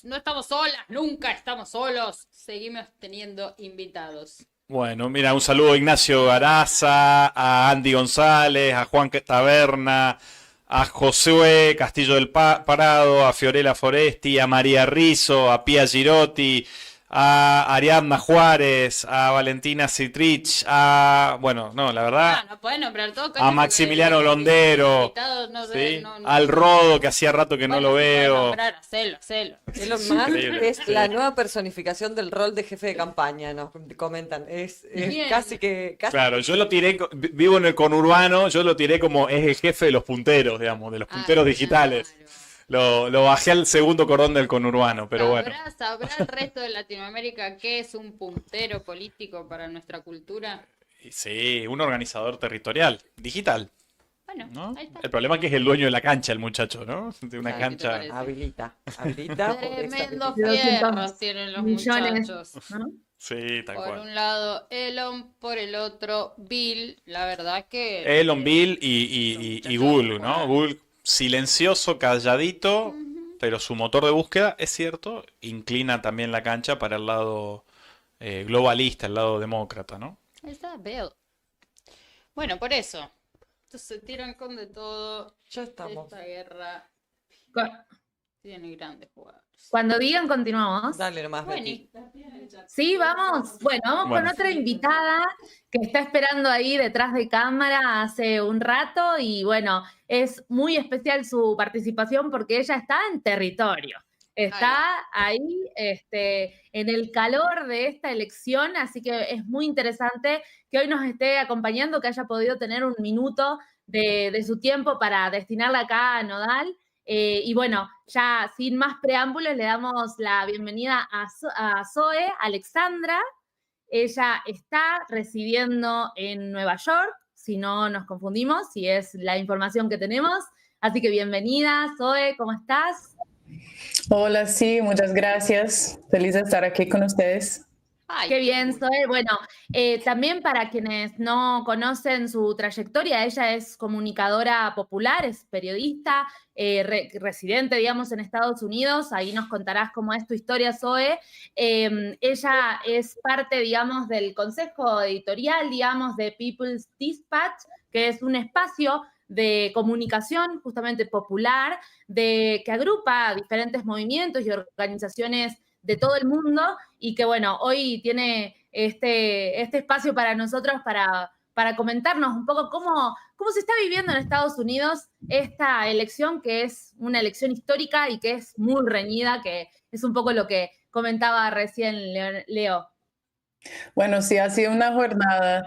no estamos solas, nunca estamos solos. Seguimos teniendo invitados. Bueno, mira, un saludo a Ignacio Garaza, a Andy González, a Juan Taberna, a Josué Castillo del Parado, a Fiorella Foresti, a María Rizzo, a Pia Girotti, a Ariadna Juárez, a Valentina Citrich, bueno, no, la verdad, No pueden nombrar todo, a Maximiliano Londero, ¿sí? Al Rodo, que hacía rato que no lo veo. Hacelo. Elon Musk Increíble, es sí. la nueva personificación del rol de jefe de campaña, nos comentan. Es casi que... Claro, yo lo tiré, vivo en el conurbano, yo lo tiré como es el jefe de los punteros, digamos, de los punteros digitales. Claro. Lo bajé al segundo cordón del conurbano, pero bueno. ¿Sabrá el resto de Latinoamérica qué es un puntero político para nuestra cultura? Sí, un organizador territorial, digital, Bueno, ¿no? ahí está. El problema es que es el dueño de la cancha, el muchacho, ¿no? De una Claro, ¿qué te cancha. parece? Habilita. Tremendo De 200 fierros tienen los millones, muchachos. ¿no? Sí, tal Por cual. un lado Elon, por el otro Bill. La verdad que... Elon, Bill y Google, ¿no? Google silencioso, calladito, pero su motor de búsqueda, es cierto, inclina también la cancha para el lado globalista, el lado demócrata, ¿no? Ahí está Bill. Bueno, por eso. Entonces se tiran con de todo. Ya estamos. Esta guerra Cu- tiene grandes jugadores. Cuando digan, continuamos. Dale nomás, Betty. Sí, vamos. Bueno, vamos con Bueno. otra invitada que está esperando ahí detrás de cámara hace un rato y bueno, es muy especial su participación porque ella está en territorio. Está ahí en el calor de esta elección, así que es muy interesante que hoy nos esté acompañando, que haya podido tener un minuto de su tiempo para destinarla acá a Nodal. Y bueno, ya sin más preámbulos, le damos la bienvenida a Zoe Alexandra. Ella está residiendo en Nueva York, si no nos confundimos, si es la información que tenemos. Así que bienvenida, Zoe, ¿cómo estás? Hola, sí, muchas gracias. Feliz de estar aquí con ustedes. Ay, Qué bien, Zoe. Bueno, también para quienes no conocen su trayectoria, ella es comunicadora popular, es periodista, residente, digamos, en Estados Unidos. Ahí nos contarás cómo es tu historia, Zoe. Ella es parte, digamos, del consejo editorial, digamos, de People's Dispatch, que es un espacio de comunicación justamente popular, que agrupa diferentes movimientos y organizaciones de todo el mundo y que, bueno, hoy tiene este espacio para nosotros para comentarnos un poco cómo se está viviendo en Estados Unidos esta elección, que es una elección histórica y que es muy reñida, que es un poco lo que comentaba recién Leo. Bueno, sí, ha sido una jornada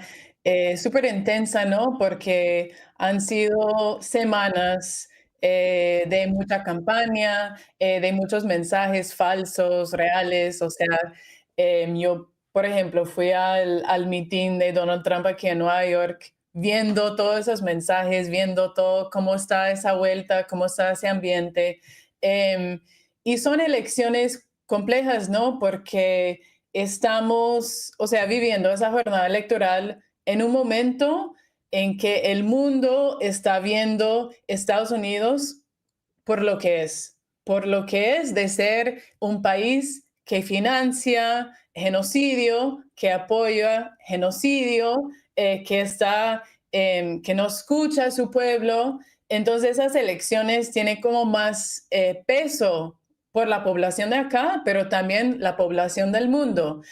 súper intensa, ¿no? Porque han sido semanas de mucha campaña, de muchos mensajes falsos, reales. O sea, yo, por ejemplo, fui al meeting de Donald Trump aquí en Nueva York, viendo todos esos mensajes, viendo todo, cómo está esa vuelta, cómo está ese ambiente. Y son elecciones complejas, ¿no? Porque estamos, o sea, viviendo esa jornada electoral en un momento en que el mundo está viendo Estados Unidos por lo que es de ser un país que financia genocidio, que apoya genocidio, que no escucha a su pueblo. Entonces esas elecciones tienen como más peso por la población de acá, pero también la población del mundo,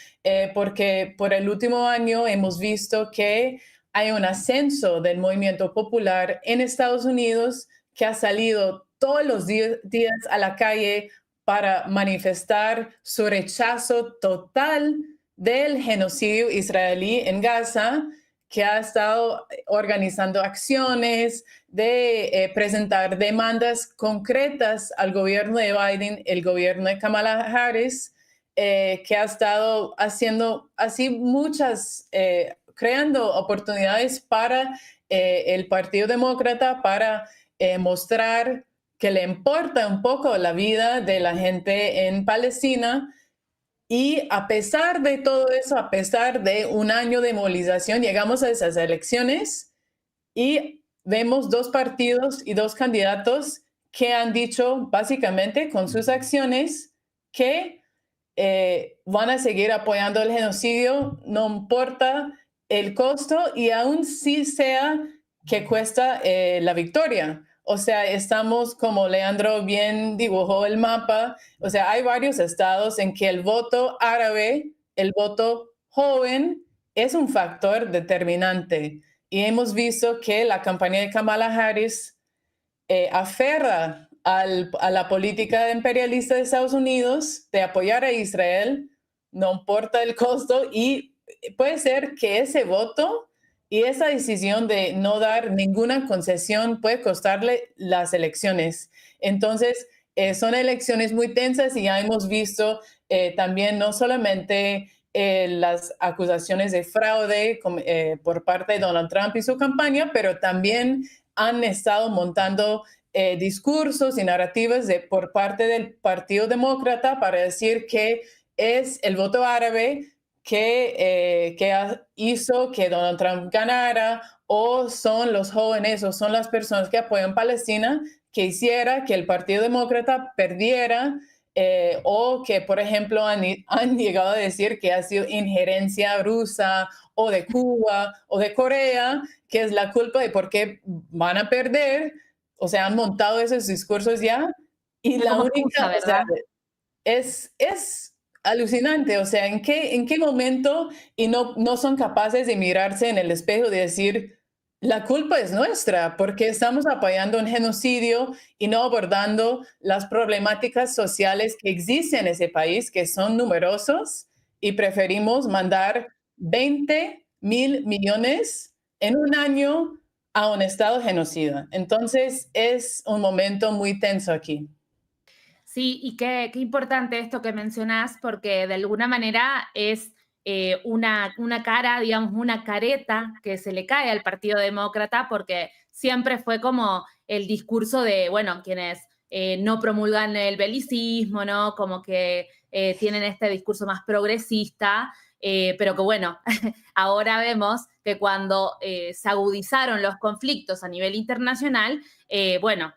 porque por el último año hemos visto que hay un ascenso del movimiento popular en Estados Unidos que ha salido todos los días a la calle para manifestar su rechazo total del genocidio israelí en Gaza, que ha estado organizando acciones de presentar demandas concretas al gobierno de Biden, el gobierno de Kamala Harris, que ha estado haciendo así creando oportunidades para el Partido Demócrata para mostrar que le importa un poco la vida de la gente en Palestina. Y a pesar de todo eso, a pesar de un año de movilización, llegamos a esas elecciones y vemos dos partidos y dos candidatos que han dicho básicamente con sus acciones que van a seguir apoyando el genocidio, no importa el costo y aún si sea que cuesta la victoria. O sea, estamos, como Leandro bien dibujó el mapa, o sea, hay varios estados en que el voto árabe, el voto joven, es un factor determinante. Y hemos visto que la campaña de Kamala Harris aferra a la política imperialista de Estados Unidos de apoyar a Israel, no importa el costo, y puede ser que ese voto y esa decisión de no dar ninguna concesión puede costarle las elecciones. Entonces, son elecciones muy tensas y ya hemos visto también no solamente las acusaciones de fraude por parte de Donald Trump y su campaña, pero también han estado montando discursos y narrativas por parte del Partido Demócrata para decir que es el voto árabe que hizo que Donald Trump ganara, o son los jóvenes o son las personas que apoyan Palestina que hiciera que el Partido Demócrata perdiera, o que, por ejemplo, han llegado a decir que ha sido injerencia rusa o de Cuba o de Corea, que es la culpa de por qué van a perder. O sea, han montado esos discursos ya y la Como única, excusa, o sea, ¿verdad? es alucinante, o sea, ¿en qué momento y no son capaces de mirarse en el espejo y decir, la culpa es nuestra, porque estamos apoyando un genocidio y no abordando las problemáticas sociales que existen en ese país, que son numerosos, y preferimos mandar 20.000 millones en un año a un estado genocida? Entonces, es un momento muy tenso aquí. Sí, y qué importante esto que mencionás, porque de alguna manera es una cara, digamos, una careta que se le cae al Partido Demócrata, porque siempre fue como el discurso de, bueno, quienes no promulgan el belicismo, ¿no? Como que tienen este discurso más progresista, pero que bueno, ahora vemos que cuando se agudizaron los conflictos a nivel internacional, bueno,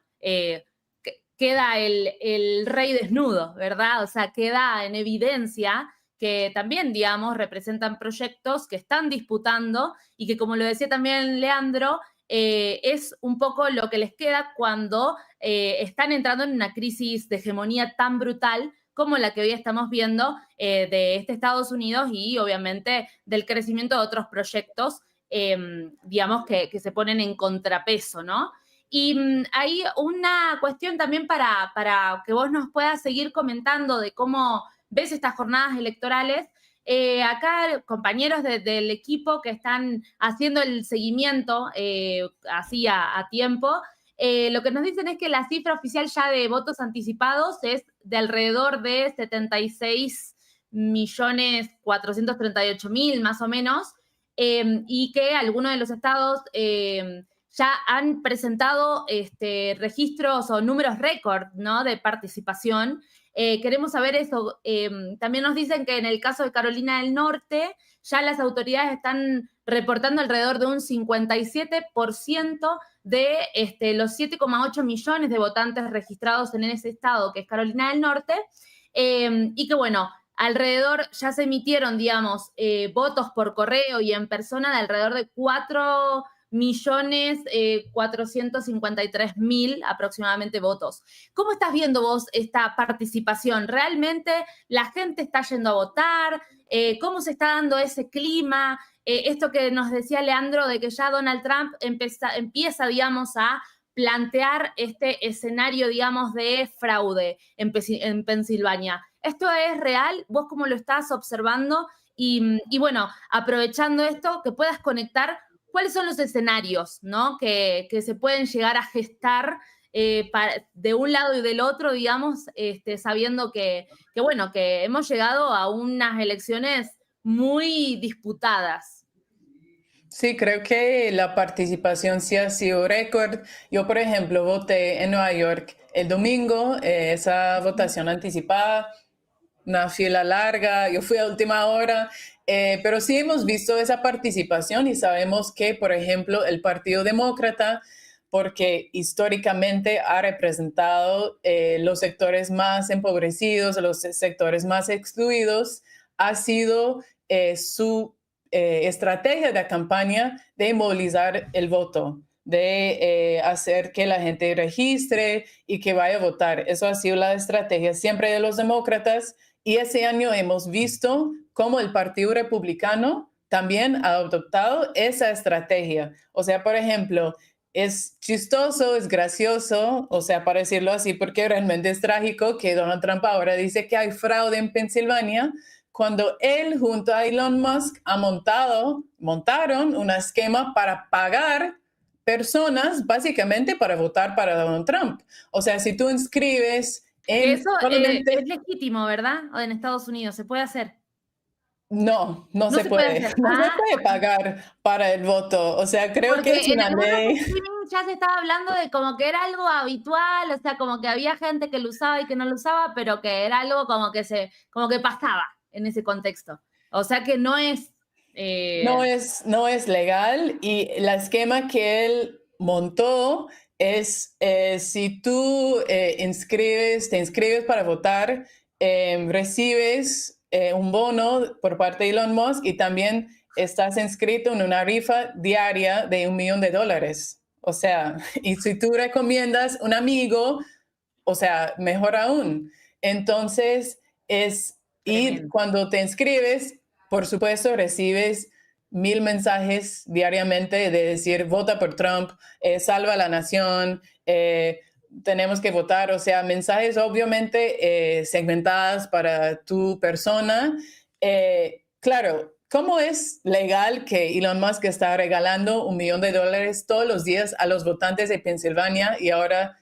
queda el rey desnudo, ¿verdad? O sea, queda en evidencia que también, digamos, representan proyectos que están disputando y que, como lo decía también Leandro, es un poco lo que les queda cuando están entrando en una crisis de hegemonía tan brutal como la que hoy estamos viendo de Estados Unidos y obviamente del crecimiento de otros proyectos, digamos, que se ponen en contrapeso, ¿no? Y hay una cuestión también para que vos nos puedas seguir comentando de cómo ves estas jornadas electorales. Acá compañeros del equipo que están haciendo el seguimiento así a tiempo, lo que nos dicen es que la cifra oficial ya de votos anticipados es de alrededor de 76.438.000 más o menos, y que algunos de los estados ya han presentado registros o números récord, ¿no?, de participación. Queremos saber eso. También nos dicen que en el caso de Carolina del Norte, ya las autoridades están reportando alrededor de un 57% de los 7,8 millones de votantes registrados en ese estado, que es Carolina del Norte, y que, bueno, alrededor ya se emitieron, digamos, votos por correo y en persona de alrededor de 4.453.000 aproximadamente votos. ¿Cómo estás viendo vos esta participación? ¿Realmente la gente está yendo a votar? ¿Cómo se está dando ese clima? Esto que nos decía Leandro de que ya Donald Trump empieza, digamos, a plantear este escenario, digamos, de fraude en Pensilvania. ¿Esto es real? ¿Vos cómo lo estás observando? Y bueno, aprovechando esto, que puedas conectar cuáles son los escenarios, ¿no?, que se pueden llegar a gestar de un lado y del otro, digamos, sabiendo bueno, que hemos llegado a unas elecciones muy disputadas. Sí, creo que la participación sí ha sido récord. Yo, por ejemplo, voté en Nueva York el domingo, esa votación anticipada, una fila larga, yo fui a última hora, pero sí hemos visto esa participación y sabemos que, por ejemplo, el Partido Demócrata porque históricamente ha representado los sectores más empobrecidos, los sectores más excluidos. Ha sido su estrategia de campaña de movilizar el voto, de hacer que la gente registre y que vaya a votar. Eso ha sido la estrategia siempre de los demócratas, y ese año hemos visto cómo el Partido Republicano también ha adoptado esa estrategia. O sea, por ejemplo, es chistoso, es gracioso, o sea, para decirlo así, porque realmente es trágico que Donald Trump ahora dice que hay fraude en Pensilvania, cuando él junto a Elon Musk montaron un esquema para pagar personas básicamente para votar para Donald Trump. O sea, si tú inscribes en... Eso es legítimo, ¿verdad? En Estados Unidos, ¿se puede hacer? No se puede. No se puede pagar para el voto. O sea, creo que es una ley. Ya se estaba hablando de como que era algo habitual, o sea, como que había gente que lo usaba y que no lo usaba, pero que era algo como que pasaba en ese contexto. O sea que no es... No es legal, y el esquema que él montó es si tú te inscribes para votar, recibes un bono por parte de Elon Musk, y también estás inscrito en una rifa diaria de $1 millón. O sea, y si tú recomiendas un amigo, o sea, mejor aún. Entonces, y cuando te inscribes, por supuesto, recibes 1000 mensajes diariamente de decir, vota por Trump, salva a la nación, tenemos que votar. O sea, mensajes obviamente segmentadas para tu persona. Claro, ¿cómo es legal que Elon Musk está regalando $1 millón todos los días a los votantes de Pensilvania, y ahora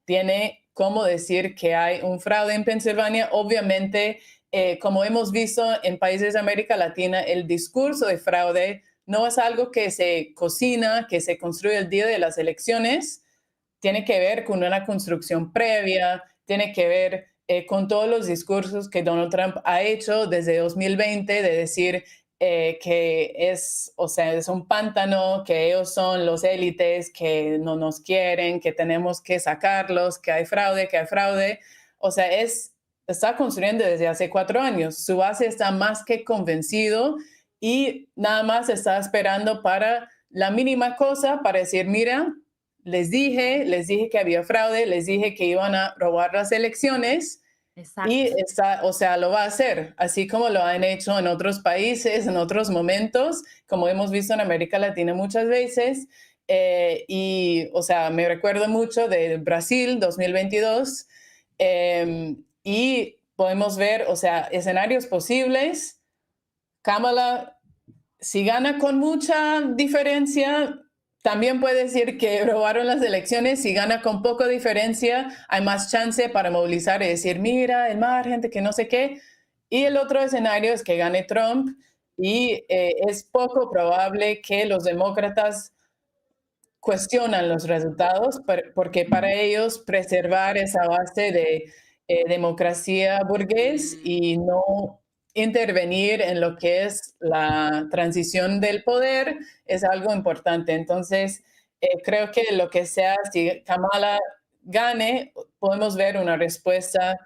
tiene cómo decir que hay un fraude en Pensilvania? Obviamente, como hemos visto en países de América Latina, el discurso de fraude no es algo que se cocina, que se construye el día de las elecciones. Tiene que ver con una construcción previa, tiene que ver con todos los discursos que Donald Trump ha hecho desde 2020, de decir que es un pántano, que ellos son los élites, que no nos quieren, que tenemos que sacarlos, que hay fraude. O sea, está construyendo desde hace 4 años. Su base está más que convencido, y nada más está esperando para la mínima cosa para decir, mira, les dije que había fraude, les dije que iban a robar las elecciones. Exacto. Y lo va a hacer, así como lo han hecho en otros países, en otros momentos, como hemos visto en América Latina muchas veces. Me recuerdo mucho de Brasil 2022, y podemos ver, escenarios posibles. Kamala, si gana con mucha diferencia, también puede decir que robaron las elecciones. Si gana con poca diferencia, hay más chance para movilizar y decir, mira, el margen, que no sé qué. Y el otro escenario es que gane Trump, y es poco probable que los demócratas cuestionan los resultados, porque para ellos preservar esa base de democracia burgués y no intervenir en lo que es la transición del poder es algo importante. Entonces, creo que lo que sea, si Kamala gane, podemos ver una respuesta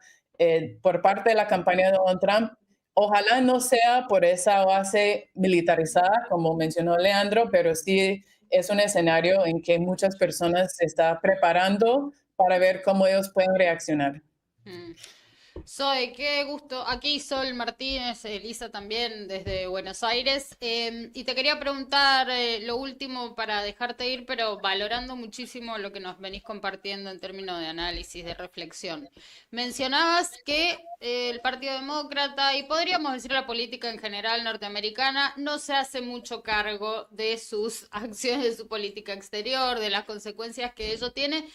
por parte de la campaña de Donald Trump. Ojalá no sea por esa base militarizada, como mencionó Leandro, pero sí es un escenario en que muchas personas se están preparando para ver cómo ellos pueden reaccionar. Zoe, qué gusto. Aquí Sol Martínez, Elisa también desde Buenos Aires. Y te quería preguntar lo último para dejarte ir, pero valorando muchísimo lo que nos venís compartiendo en términos de análisis, de reflexión. Mencionabas que el Partido Demócrata, y podríamos decir la política en general norteamericana, no se hace mucho cargo de sus acciones, de su política exterior, de las consecuencias que ello tiene.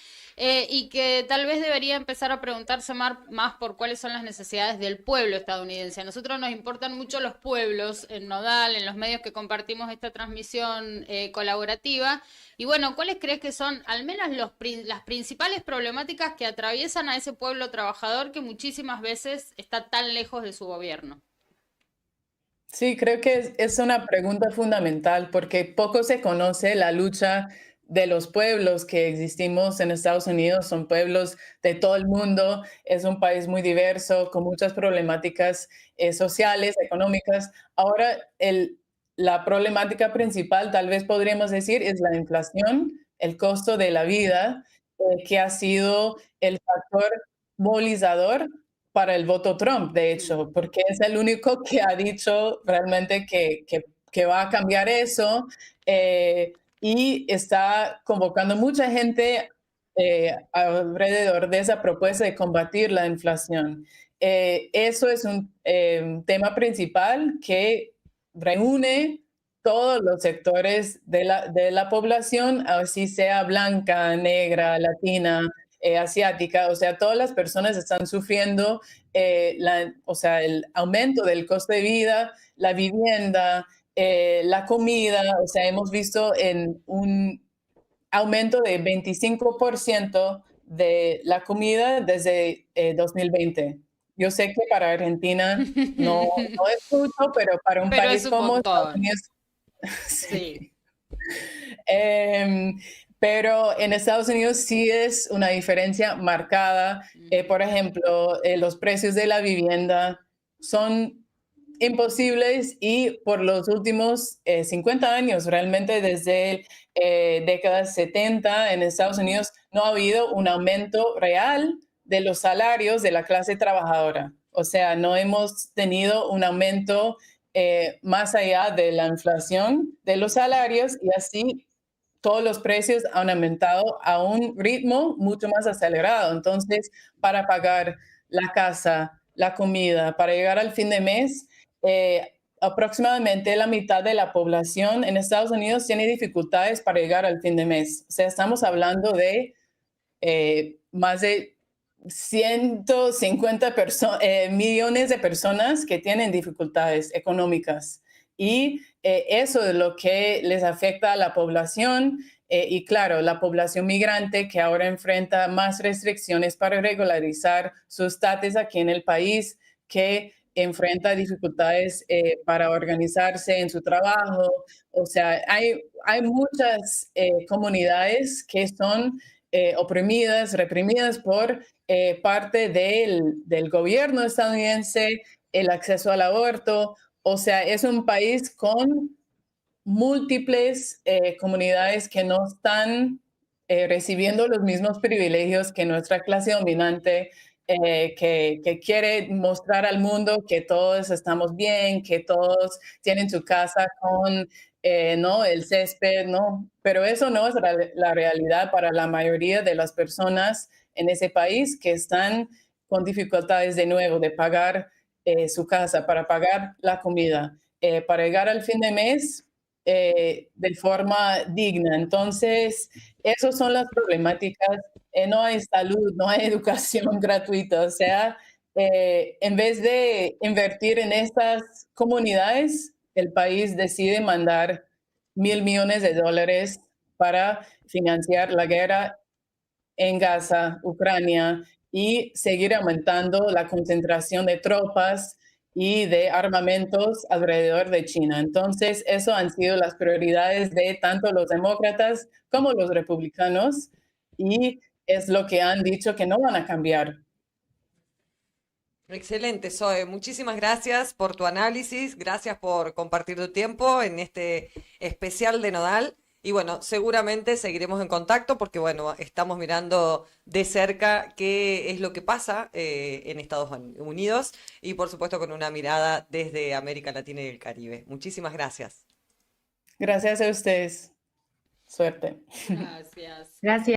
Y que tal vez debería empezar a preguntarse más por cuáles son las necesidades del pueblo estadounidense. A nosotros nos importan mucho los pueblos en Nodal, en los medios que compartimos esta transmisión colaborativa. Y bueno, ¿cuáles crees que son al menos las principales problemáticas que atraviesan a ese pueblo trabajador que muchísimas veces está tan lejos de su gobierno? Sí, creo que es una pregunta fundamental, porque poco se conoce la lucha de los pueblos que existimos en Estados Unidos, son pueblos de todo el mundo, es un país muy diverso, con muchas problemáticas sociales, económicas. Ahora, la problemática principal, tal vez podríamos decir, es la inflación, el costo de la vida, que ha sido el factor movilizador para el voto Trump, de hecho, porque es el único que ha dicho realmente que va a cambiar eso, y está convocando mucha gente alrededor de esa propuesta de combatir la inflación. Eso es un tema principal que reúne todos los sectores de la población, así sea blanca, negra, latina, asiática, o sea, todas las personas están sufriendo o sea, el aumento del costo de vida, la vivienda, la comida, o sea, hemos visto en un aumento de 25% de la comida desde 2020. Yo sé que para Argentina no es mucho, pero para un Pero país es un como Estados montón. Unidos, Sí. Pero en Estados Unidos sí es una diferencia marcada. Por ejemplo, los precios de la vivienda son imposibles y por los últimos 50 años, realmente desde décadas 70 en Estados Unidos, no ha habido un aumento real de los salarios de la clase trabajadora. O sea, no hemos tenido un aumento más allá de la inflación de los salarios y así todos los precios han aumentado a un ritmo mucho más acelerado. Entonces, para pagar la casa, la comida, para llegar al fin de mes, aproximadamente la mitad de la población en Estados Unidos tiene dificultades para llegar al fin de mes. O sea, estamos hablando de más de 150 millones de personas que tienen dificultades económicas. Y eso es lo que les afecta a la población. Y claro, la población migrante que ahora enfrenta más restricciones para regularizar su estatus aquí en el país, que enfrenta dificultades para organizarse en su trabajo. O sea, hay muchas comunidades que son oprimidas, reprimidas por parte del gobierno estadounidense, el acceso al aborto. O sea, es un país con múltiples comunidades que no están recibiendo los mismos privilegios que nuestra clase dominante, que quiere mostrar al mundo que todos estamos bien, que todos tienen su casa con ¿no? el césped, ¿no? Pero eso no es la realidad para la mayoría de las personas en ese país que están con dificultades de nuevo de pagar su casa, para pagar la comida, para llegar al fin de mes de forma digna. Entonces, esas son las problemáticas. No hay salud, no hay educación gratuita. O sea, en vez de invertir en estas comunidades, el país decide mandar $1.000 millones para financiar la guerra en Gaza, Ucrania, y seguir aumentando la concentración de tropas y de armamentos alrededor de China. Entonces, eso han sido las prioridades de tanto los demócratas como los republicanos, y es lo que han dicho que no van a cambiar. Excelente, Zoe. Muchísimas gracias por tu análisis, gracias por compartir tu tiempo en este especial de Nodal. Y bueno, seguramente seguiremos en contacto porque bueno, estamos mirando de cerca qué es lo que pasa en Estados Unidos y por supuesto con una mirada desde América Latina y el Caribe. Muchísimas gracias. Gracias a ustedes. Suerte. Gracias. Gracias.